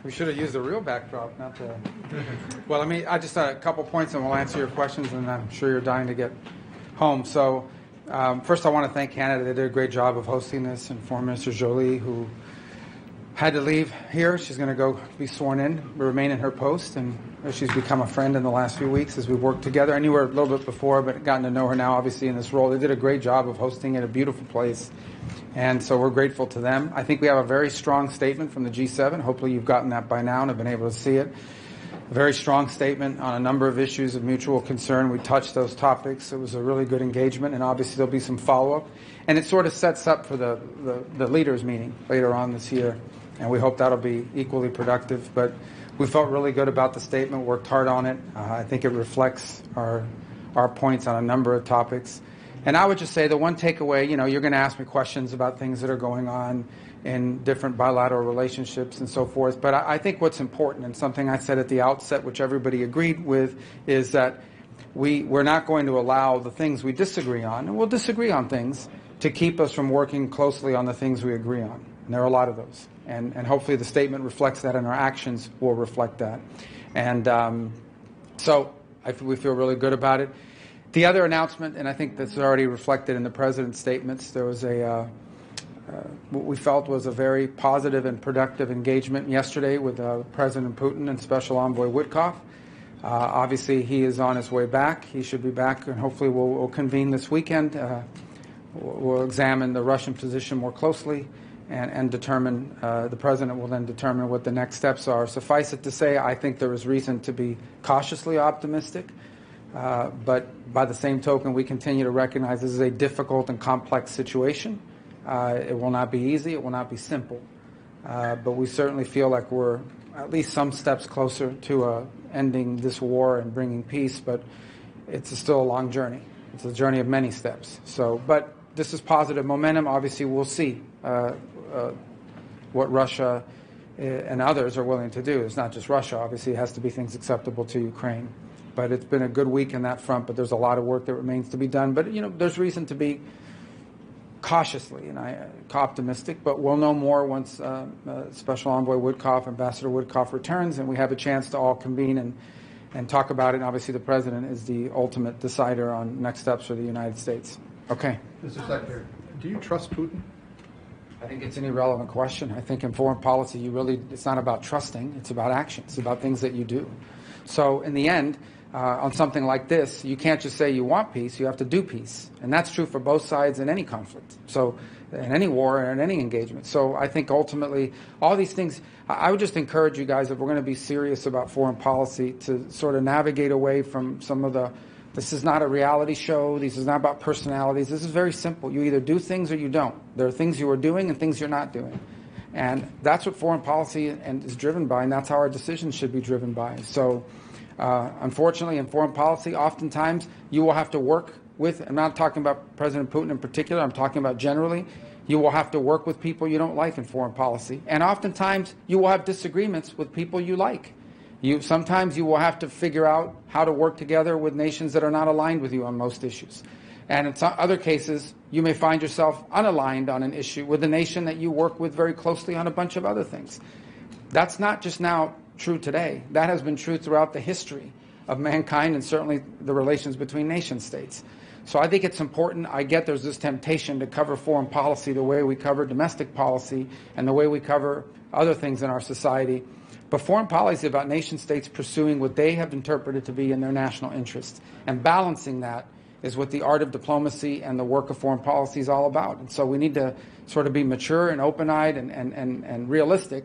We should have used the real backdrop, not the... Well, I just had a couple points and we'll answer your questions, and I'm sure you're dying to get home. So first I want to thank Canada. They did a great job of hosting this, and Foreign Minister Jolie, who had to leave here. She's going to go be sworn in, remain in her post, and she's become a friend in the last few weeks as we worked together. I knew her a little bit before, but gotten to know her now, obviously, in this role. They did a great job of hosting it, a beautiful place, and so we're grateful to them. I think we have a very strong statement from the G7. Hopefully you've gotten that by now and have been able to see it. A very strong statement on a number of issues of mutual concern. We touched those topics. It was a really good engagement, and obviously there'll be some follow-up. And it sort of sets up for the leaders' meeting later on this year, and we hope that'll be equally productive. But we felt really good about the statement, worked hard on it. I think it reflects our points on a number of topics. And I would just say the one takeaway, you're going to ask me questions about things that are going on in different bilateral relationships and so forth. But I think what's important, and something I said at the outset, which everybody agreed with, is that we're not going to allow the things we disagree on, and we'll disagree on things, to keep us from working closely on the things we agree on. And there are a lot of those. And hopefully the statement reflects that, and our actions will reflect that. And so we feel really good about it. The other announcement, and I think that's already reflected in the President's statements, there was what we felt was a very positive and productive engagement yesterday with President Putin and Special Envoy Witkoff. Obviously, he is on his way back. He should be back, and hopefully we'll convene this weekend. We'll examine the Russian position more closely and determine, the President will then determine what the next steps are. Suffice it to say, I think there is reason to be cautiously optimistic. But by the same token, we continue to recognize this is a difficult and complex situation. It will not be easy. It will not be simple. But we certainly feel like we're at least some steps closer to ending this war and bringing peace. But it's still a long journey. It's a journey of many steps. But this is positive momentum. Obviously, we'll see what Russia and others are willing to do. It's not just Russia. Obviously, it has to be things acceptable to Ukraine. But it's been a good week in that front, but there's a lot of work that remains to be done. But, there's reason to be cautiously and optimistic, but we'll know more once Special Envoy Witkoff, Ambassador Witkoff returns, and we have a chance to all convene and talk about it. And obviously the President is the ultimate decider on next steps for the United States. Okay. Mr. Secretary, do you trust Putin? I think it's an irrelevant question. I think in foreign policy, it's not about trusting, it's about action. It's about things that you do. So in the end, on something like this, you can't just say you want peace, you have to do peace. And that's true for both sides in any conflict, so in any war and in any engagement. So I think ultimately all these things, I would just encourage you guys, if we're going to be serious about foreign policy, to sort of navigate away from some of this is not a reality show, this is not about personalities, this is very simple. You either do things or you don't. There are things you are doing and things you're not doing. And that's what foreign policy is driven by, and that's how our decisions should be driven by. So unfortunately, in foreign policy, oftentimes you will have to work with, I'm not talking about President Putin in particular, I'm talking about generally, you will have to work with people you don't like in foreign policy. And oftentimes you will have disagreements with people you like. Sometimes you will have to figure out how to work together with nations that are not aligned with you on most issues. And in some other cases, you may find yourself unaligned on an issue with a nation that you work with very closely on a bunch of other things. That's not just now true today. That has been true throughout the history of mankind and certainly the relations between nation states. So I think it's important. I get there's this temptation to cover foreign policy the way we cover domestic policy and the way we cover other things in our society. But foreign policy is about nation states pursuing what they have interpreted to be in their national interest. And balancing that is what the art of diplomacy and the work of foreign policy is all about. And so we need to sort of be mature and open-eyed and realistic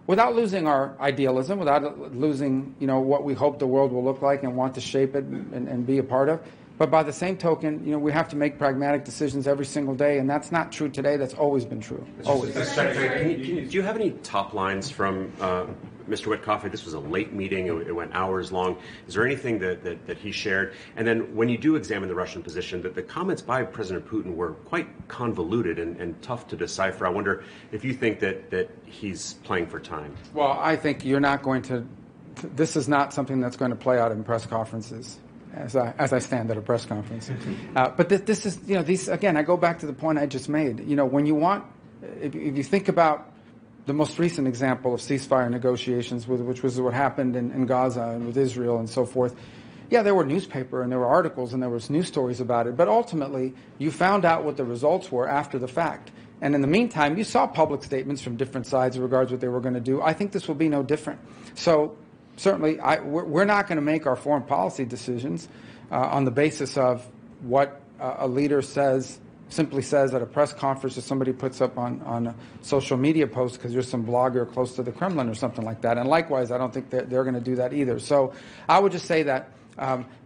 without losing our idealism, without losing, what we hope the world will look like and want to shape it and be a part of. But by the same token, we have to make pragmatic decisions every single day, and that's not true today. That's always been true. Always. Secretary, do you have any top lines from Mr. Witkoff? This was a late meeting. It went hours long. Is there anything that he shared? And then when you do examine the Russian position, the comments by President Putin were quite convoluted and tough to decipher. I wonder if you think that he's playing for time. Well, I think you're not going to – this is not something that's going to play out in press conferences. As I stand at a press conference. But this is, these, again, I go back to the point I just made. When you want, if you think about the most recent example of ceasefire negotiations, which was what happened in Gaza and with Israel and so forth. Yeah, there were newspaper and there were articles and there was news stories about it, but ultimately you found out what the results were after the fact. And in the meantime, you saw public statements from different sides in regards to what they were going to do. I think this will be no different. So certainly, we're not going to make our foreign policy decisions on the basis of what a leader simply says at a press conference or somebody puts up on a social media post because you're some blogger close to the Kremlin or something like that. And likewise, I don't think they're going to do that either. So I would just say that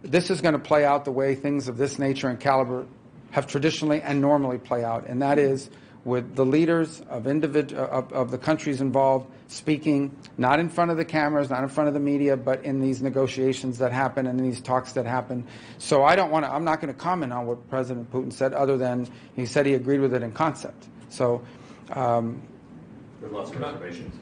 this is going to play out the way things of this nature and caliber have traditionally and normally play out, and that is with the leaders of the countries involved speaking, not in front of the cameras, not in front of the media, but in these negotiations that happen and in these talks that happen. So I'm not going to comment on what President Putin said, other than he said he agreed with it in concept. So, with lots of reservations.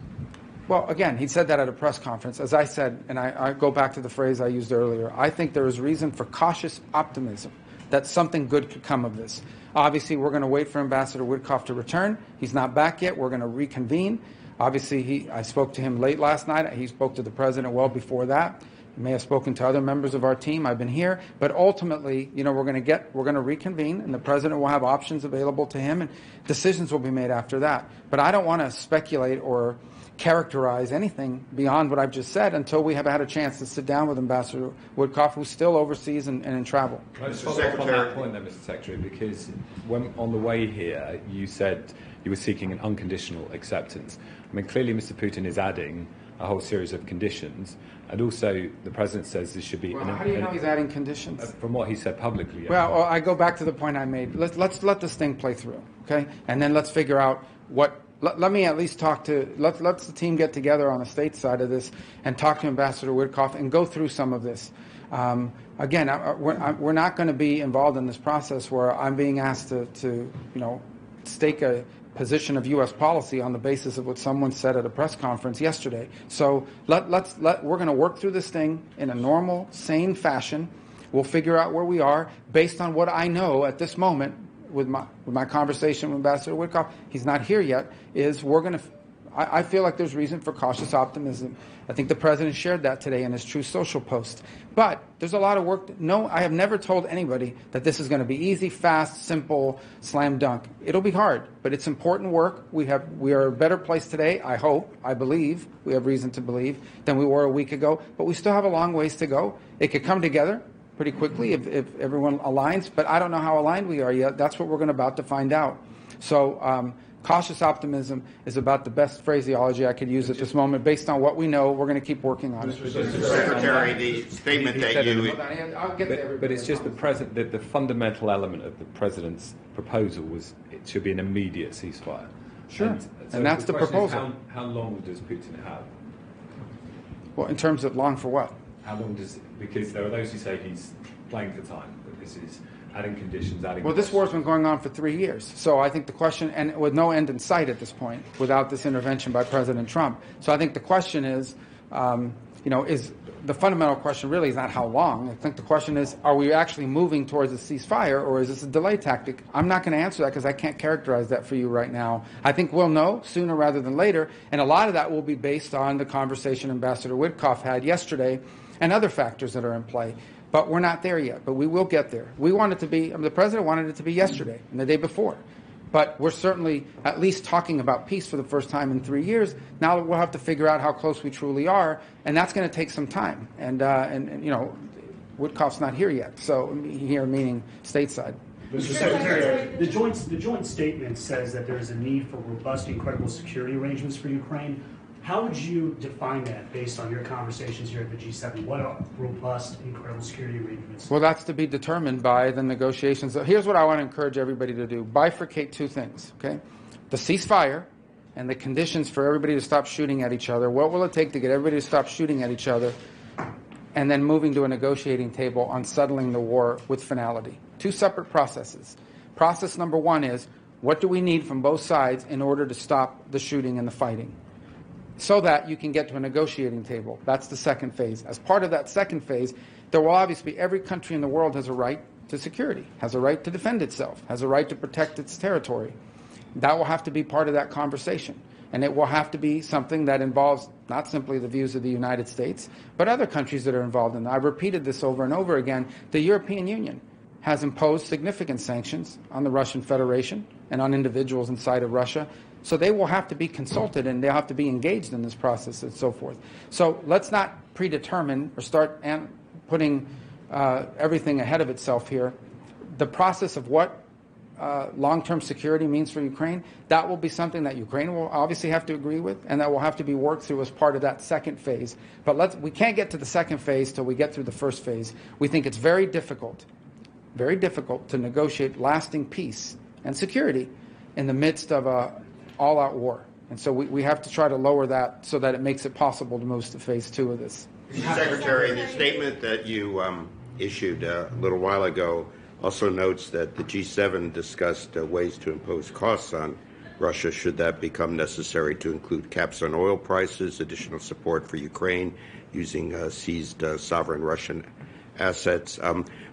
Well, again, he said that at a press conference. As I said, and I go back to the phrase I used earlier, I think there is reason for cautious optimism that something good could come of this. Obviously, we're going to wait for Ambassador Witkoff to return. He's not back yet. We're going to reconvene. Obviously, I spoke to him late last night. He spoke to the president well before that. He may have spoken to other members of our team. I've been here. But ultimately, we're going to reconvene, and the president will have options available to him, and decisions will be made after that. But I don't want to speculate or characterize anything beyond what I've just said until we have had a chance to sit down with Ambassador Witkoff, who's still overseas and in travel. Can I just follow up on that point then, Mr. Secretary, because when on the way here you said you were seeking an unconditional acceptance. I mean, clearly Mr. Putin is adding a whole series of conditions, and also the President says this should be... Well, how do you know he's adding conditions? From what he said publicly. Well, I go back to the point I made. Let's let this thing play through, okay? And then let's figure out what... Let me at least talk to, let's the team get together on the state side of this and talk to Ambassador Witkoff and go through some of this. Again, we're not going to be involved in this process where I'm being asked to stake a position of U.S. policy on the basis of what someone said at a press conference yesterday. So we're going to work through this thing in a normal, sane fashion. We'll figure out where we are based on what I know at this moment. With my conversation with Ambassador Witkoff, he's not here yet, I feel like there's reason for cautious optimism. I think the President shared that today in his Truth Social post. But there's a lot of work. No, I have never told anybody that this is going to be easy, fast, simple, slam dunk. It'll be hard, but it's important work. We are a better place today, I hope, I believe, we have reason to believe, than we were a week ago. But we still have a long ways to go. It could come together pretty quickly if everyone aligns, but I don't know how aligned we are yet. That's what we're about to find out. So cautious optimism is about the best phraseology I could use at this moment. Based on what we know, we're going to keep working on it. Mr. Secretary, the statement that you... I'll get to everybody. But it's just the fundamental element of the President's proposal was it should be an immediate ceasefire. Sure, So and that's the proposal. How long does Putin have? Well, in terms of long for what? How long does... Because there are those who say he's playing for time, but this is adding conditions, adding... Well, this war's been going on for 3 years. So I think the question, and with no end in sight at this point, without this intervention by President Trump. So I think the question is, is the fundamental question really is not how long. I think the question is, are we actually moving towards a ceasefire, or is this a delay tactic? I'm not going to answer that because I can't characterize that for you right now. I think we'll know sooner rather than later, and a lot of that will be based on the conversation Ambassador Witkoff had yesterday and other factors that are in play. But we're not there yet, but we will get there. We want it to be, the President wanted it to be yesterday and the day before. But we're certainly at least talking about peace for the first time in 3 years. Now we'll have to figure out how close we truly are, and that's going to take some time. And Witkoff's not here yet, so here meaning stateside. Mr. Secretary, the joint statement says that there is a need for robust and credible security arrangements for Ukraine. How would you define that based on your conversations here at the G7? What are robust and credible security arrangements? Well, that's to be determined by the negotiations. Here's what I want to encourage everybody to do. Bifurcate two things, okay? The ceasefire and the conditions for everybody to stop shooting at each other. What will it take to get everybody to stop shooting at each other? And then moving to a negotiating table on settling the war with finality. Two separate processes. Process number one is, what do we need from both sides in order to stop the shooting and the fighting, so that you can get to a negotiating table? That's the second phase. As part of that second phase, there will obviously be every country in the world has a right to security, has a right to defend itself, has a right to protect its territory. That will have to be part of that conversation. And it will have to be something that involves not simply the views of the United States, but other countries that are involved in it. I've repeated this over and over again. The European Union has imposed significant sanctions on the Russian Federation and on individuals inside of Russia. So they will have to be consulted and they'll have to be engaged in this process and so forth. So let's not predetermine or start putting everything ahead of itself here. The process of what long-term security means for Ukraine, that will be something that Ukraine will obviously have to agree with, and that will have to be worked through as part of that second phase. But we can't get to the second phase till we get through the first phase. We think it's very difficult to negotiate lasting peace and security in the midst of an all-out war. And so we have to try to lower that so that it makes it possible to move to phase 2 of this. Mr. Secretary, the statement that you issued a little while ago also notes that the G7 discussed ways to impose costs on Russia should that become necessary, to include caps on oil prices, additional support for Ukraine using seized sovereign Russian assets.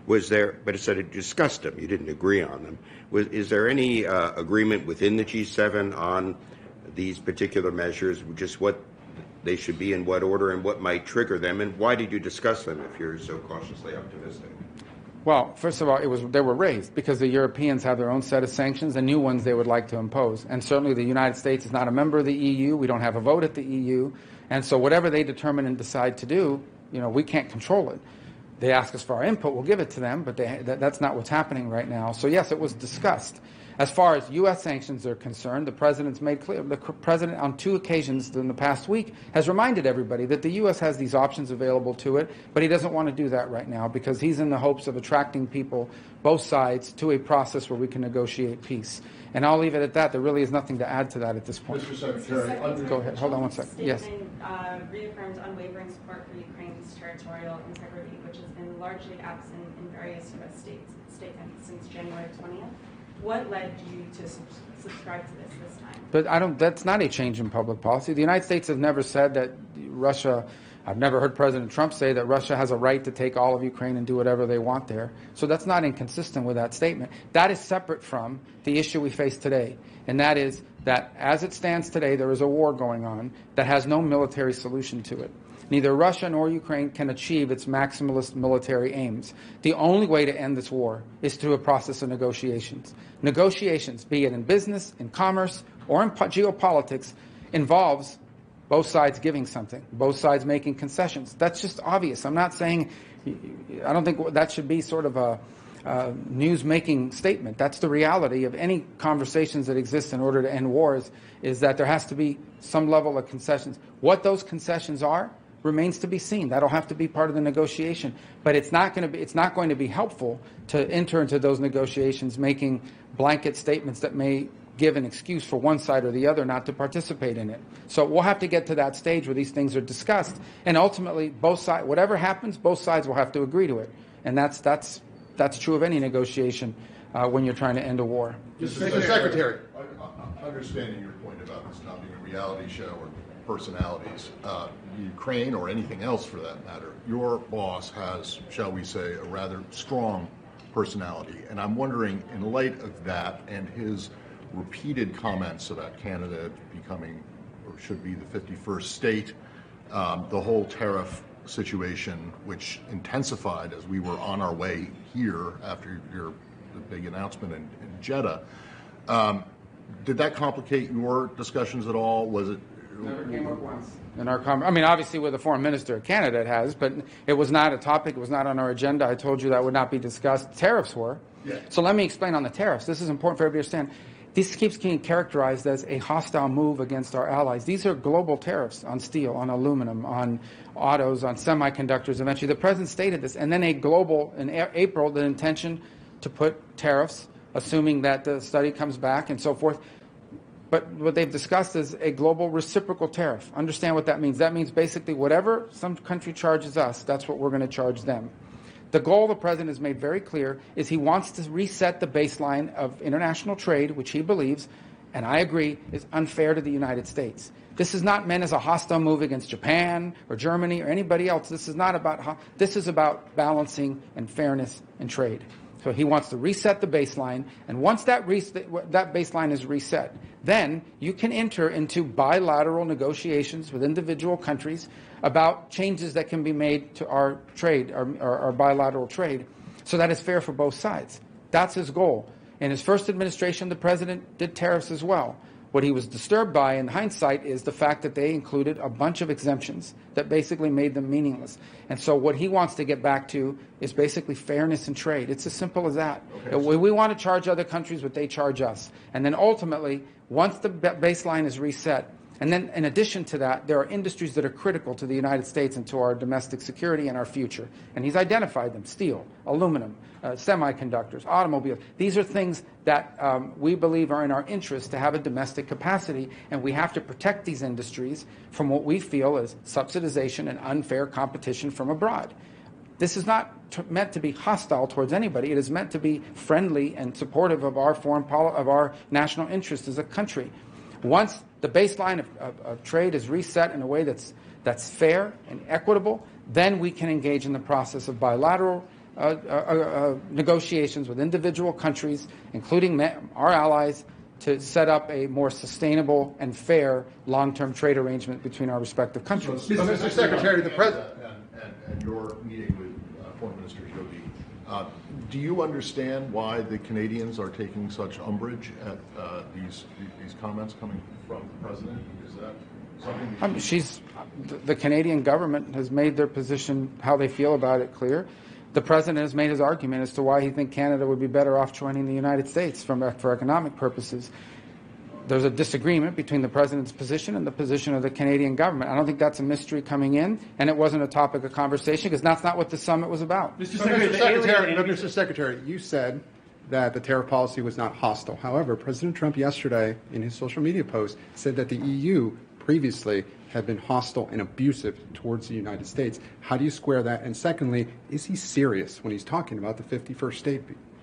Was there, but it said it discussed them, you didn't agree on them. Is there any agreement within the G7 on these particular measures, just what they should be in what order and what might trigger them, and why did you discuss them if you're so cautiously optimistic? Well, first of all, they were raised because the Europeans have their own set of sanctions and new ones they would like to impose. And certainly the United States is not a member of the EU. We don't have a vote at the EU. And so whatever they determine and decide to do, we can't control it. They ask us for our input, we'll give it to them, but that's not what's happening right now. So yes, it was discussed. As far as U.S. sanctions are concerned, the President's made clear, the President on 2 occasions in the past week has reminded everybody that the U.S. has these options available to it, but he doesn't want to do that right now because he's in the hopes of attracting people, both sides, to a process where we can negotiate peace. And I'll leave it at that. There really is nothing to add to that at this point. Mr. Secretary, go ahead. Hold on one second. Yes. Reaffirmed unwavering support for Ukraine's territorial integrity, which has been largely absent in various U.S. states since January 20th. What led you to subscribe to this time? But that's not a change in public policy. The United States has never said that Russia, I've never heard President Trump say that Russia has a right to take all of Ukraine and do whatever they want there. So that's not inconsistent with that statement. That is separate from the issue we face today. And that is that as it stands today, there is a war going on that has no military solution to it. Neither Russia nor Ukraine can achieve its maximalist military aims. The only way to end this war is through a process of negotiations. Negotiations, be it in business, in commerce, or in geopolitics, involves both sides giving something, both sides making concessions. That's just obvious. I'm not saying, I don't think that should be sort of a news-making statement. That's the reality of any conversations that exist in order to end wars, is that there has to be some level of concessions. What those concessions are remains to be seen. That'll have to be part of the negotiation. But it's not going to be helpful to enter into those negotiations making blanket statements that may give an excuse for one side or the other not to participate in it. So we'll have to get to that stage where these things are discussed, and ultimately both sides, whatever happens, both sides will have to agree to it. And that's true of any negotiation when you're trying to end a war. Mr. Secretary, understanding your point about this not being a reality show or personalities, Ukraine or anything else for that matter, your boss has, shall we say, a rather strong personality. And I'm wondering, in light of that and his repeated comments about Canada becoming, or should be, the 51st state, the whole tariff situation, which intensified as we were on our way here after the big announcement in Jeddah, did that complicate your discussions at all? Was it? Never came up once in our obviously with the foreign minister of Canada it has, but it was not a topic. It was not on our agenda. I told you that would not be discussed. Tariffs were. Yeah. So let me explain on the tariffs. This is important for everybody to understand. This keeps being characterized as a hostile move against our allies. These are global tariffs on steel, on aluminum, on autos, on semiconductors. Eventually, the president stated this, and then in April, the intention to put tariffs, assuming that the study comes back and so forth. But what they've discussed is a global reciprocal tariff. Understand what that means. That means basically whatever some country charges us, that's what we're going to charge them. The goal the president has made very clear is he wants to reset the baseline of international trade, which he believes, and I agree, is unfair to the United States. This is not meant as a hostile move against Japan or Germany or anybody else. This is not about. This is about balancing and fairness in trade. So he wants to reset the baseline, and once that baseline is reset, then you can enter into bilateral negotiations with individual countries about changes that can be made to our trade, our bilateral trade, so that it's fair for both sides. That's his goal. In his first administration, the president did tariffs as well. What he was disturbed by, in hindsight, is the fact that they included a bunch of exemptions that basically made them meaningless. And so what he wants to get back to is basically fairness in trade. It's as simple as that. Okay. We want to charge other countries what they charge us. And then ultimately, once the baseline is reset, and then in addition to that, there are industries that are critical to the United States and to our domestic security and our future. And he's identified them: steel, aluminum, semiconductors, automobiles. These are things that we believe are in our interest to have a domestic capacity, and we have to protect these industries from what we feel is subsidization and unfair competition from abroad. This is not meant to be hostile towards anybody. It is meant to be friendly and supportive of our foreign policy, of our national interest as a country. Once the baseline of trade is reset in a way that's fair and equitable, then we can engage in the process of bilateral negotiations with individual countries, including our allies, to set up a more sustainable and fair long-term trade arrangement between our respective countries. So, Mr. Secretary, the President and your meeting with Foreign Minister Jogi, do you understand why the Canadians are taking such umbrage at these comments coming from the President? Is that something? The Canadian government has made their position, how they feel about it, clear. The President has made his argument as to why he thinks Canada would be better off joining the United States for economic purposes. There's a disagreement between the President's position and the position of the Canadian government. I don't think that's a mystery coming in, and it wasn't a topic of conversation because that's not what the summit was about. Mr. Secretary, you said that the tariff policy was not hostile. However, President Trump yesterday in his social media post said that the EU previously had been hostile and abusive towards the United States. How do you square that? And secondly, is he serious when he's talking about the 51st state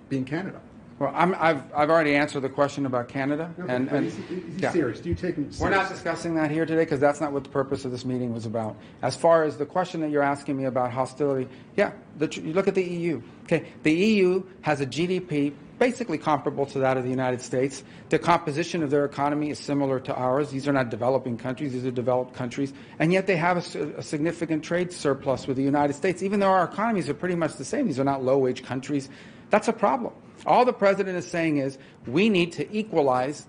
being Canada? Well, I've already answered the question about Canada. No, and is he serious? Do you take him seriously? We're not discussing that here today because that's not what the purpose of this meeting was about. As far as the question that you're asking me about hostility, yeah, you look at the EU. Okay, the EU has a GDP basically comparable to that of the United States. The composition of their economy is similar to ours. These are not developing countries. These are developed countries. And yet they have a significant trade surplus with the United States, even though our economies are pretty much the same. These are not low-wage countries. That's a problem. All the President is saying is we need to equalize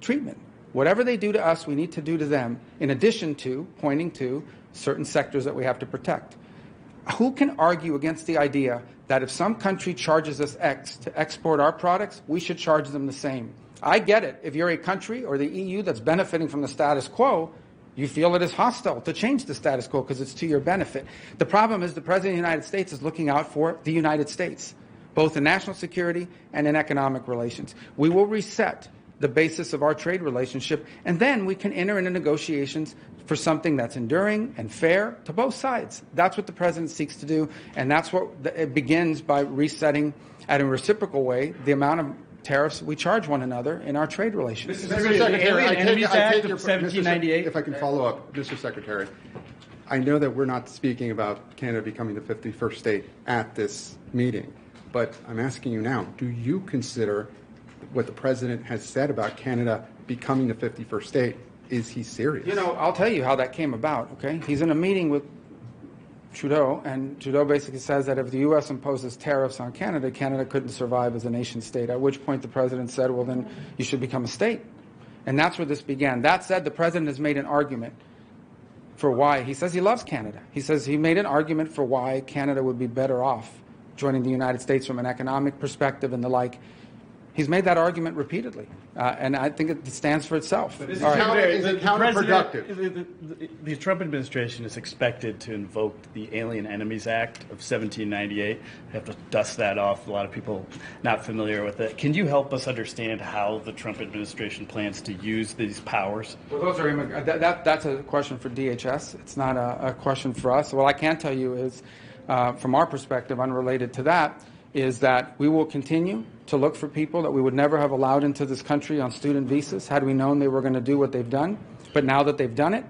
treatment. Whatever they do to us, we need to do to them, in addition to pointing to certain sectors that we have to protect. Who can argue against the idea that if some country charges us X to export our products, we should charge them the same? I get it. If you're a country or the EU that's benefiting from the status quo, you feel it is hostile to change the status quo because it's to your benefit. The problem is the President of the United States is looking out for the United States, both in national security and in economic relations. We will reset the basis of our trade relationship, and then we can enter into negotiations for something that's enduring and fair to both sides. That's what the President seeks to do, and that's what it begins by resetting, at a reciprocal way, the amount of tariffs we charge one another in our trade relations. Mr. Secretary, I take your 1798. If I can follow up, Mr. Secretary, I know that we're not speaking about Canada becoming the 51st state at this meeting, but I'm asking you now, do you consider what the President has said about Canada becoming the 51st state? Is he serious? You know, I'll tell you how that came about, okay? He's in a meeting with Trudeau, and Trudeau basically says that if the U.S. imposes tariffs on Canada, Canada couldn't survive as a nation state, at which point the President said, well, then you should become a state. And that's where this began. That said, the President has made an argument for why. He says he loves Canada. He says he made an argument for why Canada would be better off joining the United States from an economic perspective and the like. He's made that argument repeatedly, and I think it stands for itself. But is it counterproductive? The Trump administration is expected to invoke the Alien Enemies Act of 1798. I have to dust that off. A lot of people not familiar with it. Can you help us understand how the Trump administration plans to use these powers? Well, those are that's a question for DHS. It's not a question for us. What I can tell you is, from our perspective, unrelated to that, is that we will continue to look for people that we would never have allowed into this country on student visas had we known they were going to do what they've done. But now that they've done it,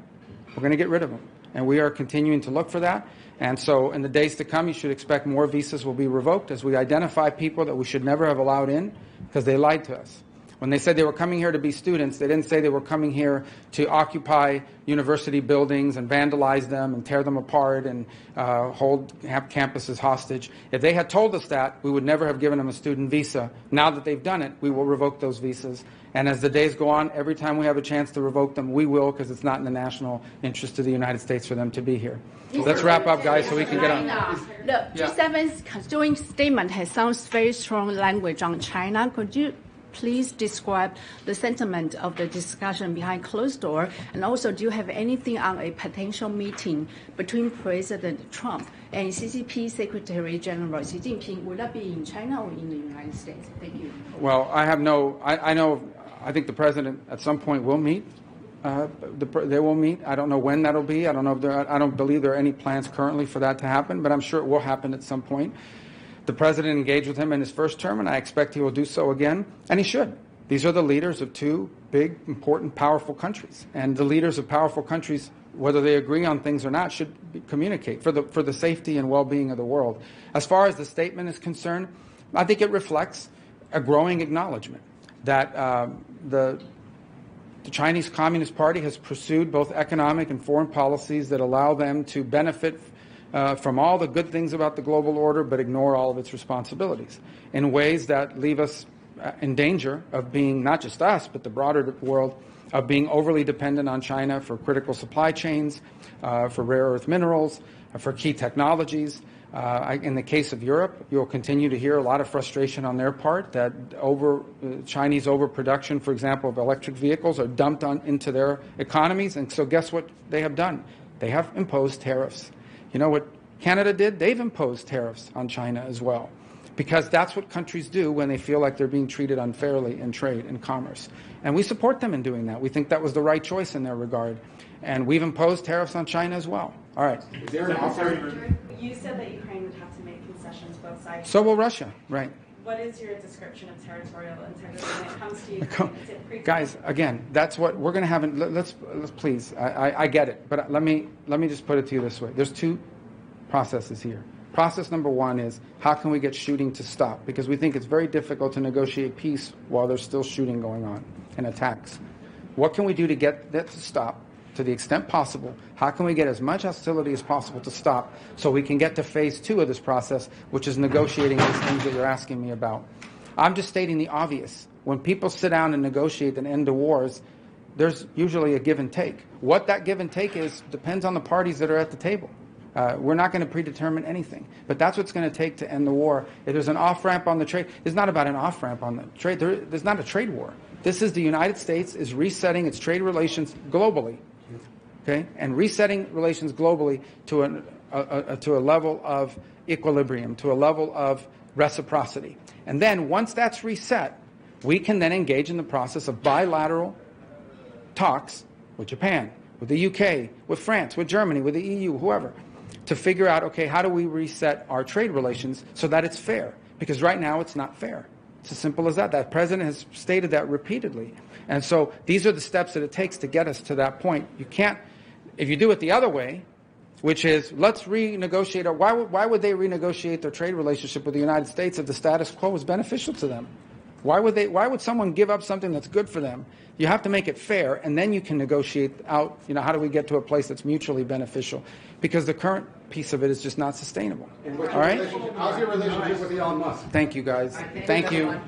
we're going to get rid of them. And we are continuing to look for that. And so in the days to come, you should expect more visas will be revoked as we identify people that we should never have allowed in because they lied to us. When they said they were coming here to be students, they didn't say they were coming here to occupy university buildings and vandalize them and tear them apart and have campuses hostage. If they had told us that, we would never have given them a student visa. Now that they've done it, we will revoke those visas. And as the days go on, every time we have a chance to revoke them, we will, because it's not in the national interest of the United States for them to be here. So let's wrap up, guys, so we can get on. The G7's joint statement has some very strong language on China. Could you please describe the sentiment of the discussion behind closed door? And also, do you have anything on a potential meeting between President Trump and CCP Secretary General Xi Jinping? Will that be in China or in the United States? Thank you. Well, I think the president at some point will meet. They will meet. I don't know when that'll be. I don't believe there are any plans currently for that to happen, but I'm sure it will happen at some point. The president engaged with him in his first term, and I expect he will do so again, and he should. These are the leaders of two big, important, powerful countries, and the leaders of powerful countries, whether they agree on things or not, should communicate for the safety and well-being of the world. As far as the statement is concerned, I think it reflects a growing acknowledgement that the Chinese Communist Party has pursued both economic and foreign policies that allow them to benefit from all the good things about the global order, but ignore all of its responsibilities in ways that leave us in danger of being, not just us, but the broader world, of being overly dependent on China for critical supply chains, for rare earth minerals, for key technologies. In the case of Europe, you'll continue to hear a lot of frustration on their part that Chinese overproduction, for example, of electric vehicles are dumped into their economies. And so guess what they have done? They have imposed tariffs. You know what Canada did? They've imposed tariffs on China as well, because that's what countries do when they feel like they're being treated unfairly in trade and commerce. And we support them in doing that. We think that was the right choice in their regard. And we've imposed tariffs on China as well. All right. Is there an offer? You said that Ukraine would have to make concessions both sides. So will Russia, right. What is your description of territorial integrity when it comes to Ukraine? Is it pre- Guys, again, that's what we're going to have. Let's please. I get it, but let me just put it to you this way. There's two processes here. Process number one is how can we get shooting to stop? Because we think it's very difficult to negotiate peace while there's still shooting going on and attacks. What can we do to get that to stop to the extent possible? How can we get as much hostility as possible to stop so we can get to phase two of this process, which is negotiating these things that you're asking me about? I'm just stating the obvious. When people sit down and negotiate an end to wars, there's usually a give and take. What that give and take is depends on the parties that are at the table. We're not going to predetermine anything, but that's what's going to take to end the war. If there's an off-ramp on the trade, it's not about an off-ramp on the trade. There's not a trade war. This is the United States is resetting its trade relations globally, okay, and resetting relations globally to a level of equilibrium, to a level of reciprocity. And then once that's reset, we can then engage in the process of bilateral talks with Japan, with the UK, with France, with Germany, with the EU, whoever, to figure out, okay, how do we reset our trade relations so that it's fair? Because right now it's not fair. It's as simple as that. That president has stated that repeatedly. And so these are the steps that it takes to get us to that point. You can't, if you do it the other way, which is let's renegotiate, or why would they renegotiate their trade relationship with the United States if the status quo was beneficial to them? Why would someone give up something that's good for them? You have to make it fair, and then you can negotiate out, how do we get to a place that's mutually beneficial? Because the current piece of it is just not sustainable. All right? How's your relationship with Elon Musk? Thank you, guys. Thank you.